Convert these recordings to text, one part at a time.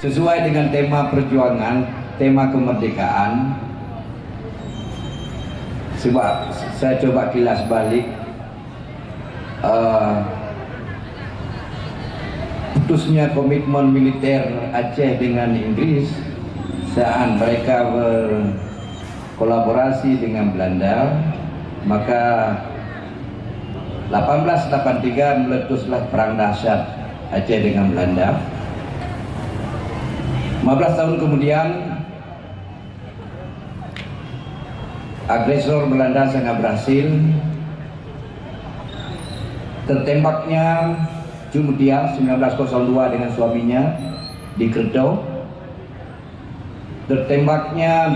Sesuai dengan tema perjuangan, tema kemerdekaan, sebab saya coba kilas balik putusnya komitmen militer Aceh dengan Inggris saat mereka berkolaborasi dengan Belanda, maka 1883 meletuslah perang dahsyat Aceh dengan Belanda. 15 tahun kemudian agresor Belanda sangat berhasil. Tertembaknya Jumutia 1902 dengan suaminya di Kerto. Tertembaknya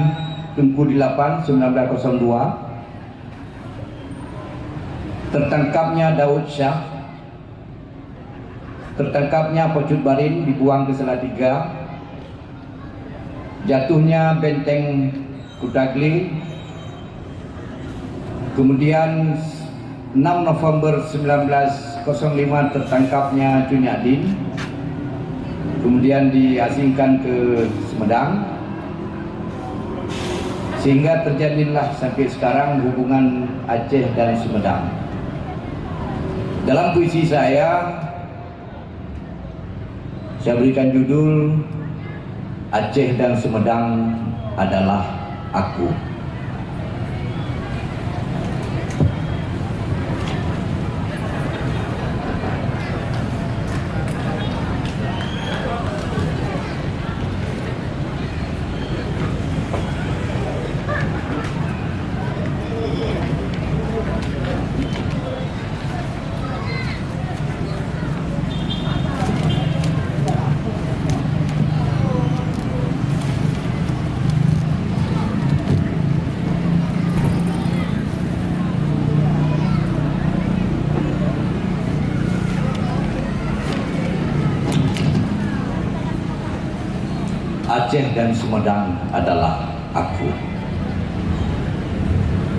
Tunku Dilapan 1902. Tertangkapnya Daud Shah. Tertangkapnya Pocut Barin dibuang ke Salatiga. Jatuhnya benteng Kutagli. Kemudian 6 November 1905 tertangkapnya Cunyadin. Kemudian diasingkan ke Sumedang. Sehingga terjadilah sampai sekarang hubungan Aceh dan Sumedang. Dalam puisi saya berikan judul Aceh dan Sumedang adalah aku. Aceh dan Sumedang adalah aku.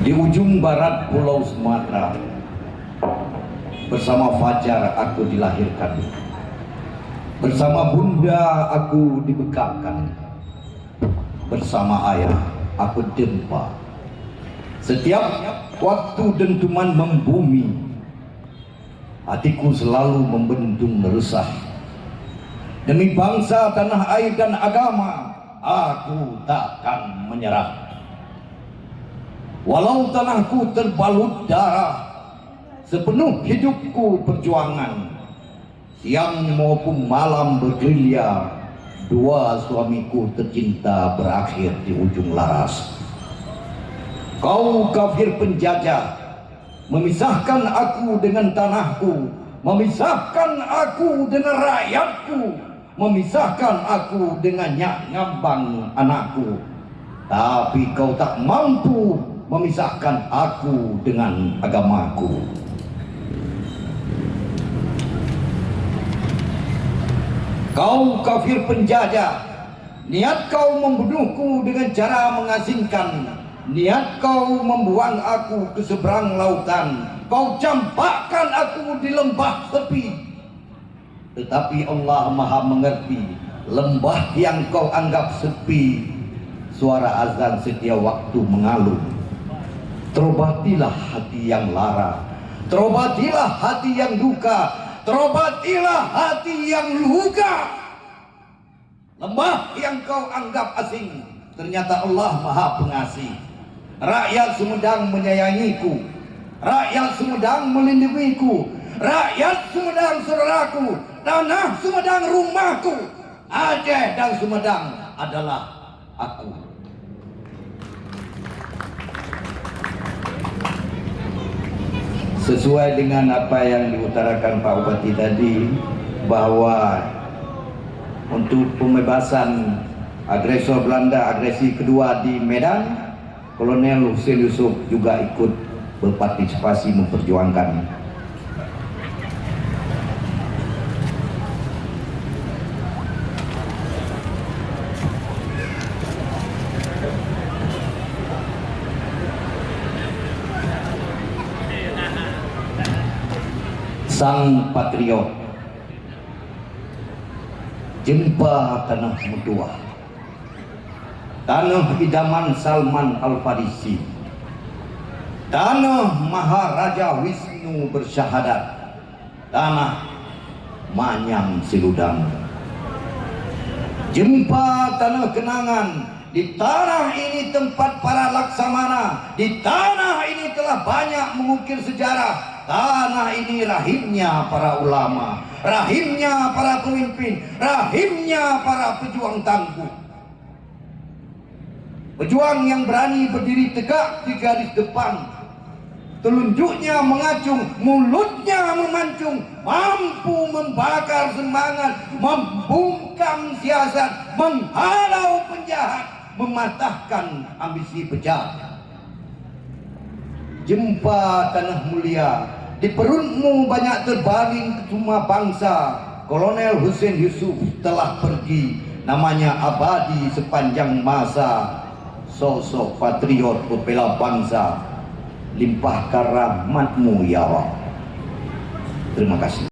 Di ujung barat Pulau Sumatera, bersama Fajar aku dilahirkan. Bersama bunda aku dibekapkan. Bersama ayah aku dempa. Setiap waktu dentuman membumi, hatiku selalu membendung resah. Demi bangsa, tanah air dan agama, aku takkan menyerah. Walau tanahku terbalut darah, sepenuh hidupku perjuangan. Siang maupun malam bergerilya, dua suamiku tercinta berakhir di ujung laras. Kau kafir penjajah, memisahkan aku dengan tanahku, memisahkan aku dengan rakyatku, memisahkan aku dengan Nyak Ngambang anakku. Tapi kau tak mampu memisahkan aku dengan agamaku. Kau kafir penjajah, niat kau membunuhku dengan cara mengasingkan. Niat kau membuang aku ke seberang lautan. Kau campakkan aku di lembah sepi. Tetapi Allah Maha mengerti, lembah yang kau anggap sepi, suara azan setiap waktu mengalun. Terobatilah hati yang lara, terobatilah hati yang duka, terobatilah hati yang luka. Lembah yang kau anggap asing, ternyata Allah Maha Pengasih. Rakyat Sumedang menyayangiku, rakyat Sumedang melindungiku, rakyat Sumedang saudaraku, tanah Sumedang rumahku. Aceh dan Sumedang adalah aku. Sesuai dengan apa yang diutarakan Pak Bupati tadi, bahwa untuk pembebasan agresor Belanda, agresi kedua di Medan, Kolonel Hussein Yusuf juga ikut berpartisipasi memperjuangkan. Sang patriot Jempa tanah Mutua, tanah idaman Salman Al-Farisi, tanah Maharaja Wisnu bersyahadat, tanah Manyang Siludang. Jempa tanah kenangan. Di tanah ini tempat para laksamana. Di tanah ini telah banyak mengukir sejarah. Tanah ini rahimnya para ulama, rahimnya para pemimpin, rahimnya para pejuang tangguh. Pejuang yang berani berdiri tegak di garis depan, telunjuknya mengacung, mulutnya memancung, mampu membakar semangat, membungkam siasat, menghalau penjahat, mematahkan ambisi pejabat. Jempa tanah mulia, di perutmu banyak terbaling kesuma bangsa. Kolonel Hussein Yusuf telah pergi, namanya abadi sepanjang masa. Sosok patriot pembela bangsa, limpahkan rahmatmu ya Allah. Terima kasih.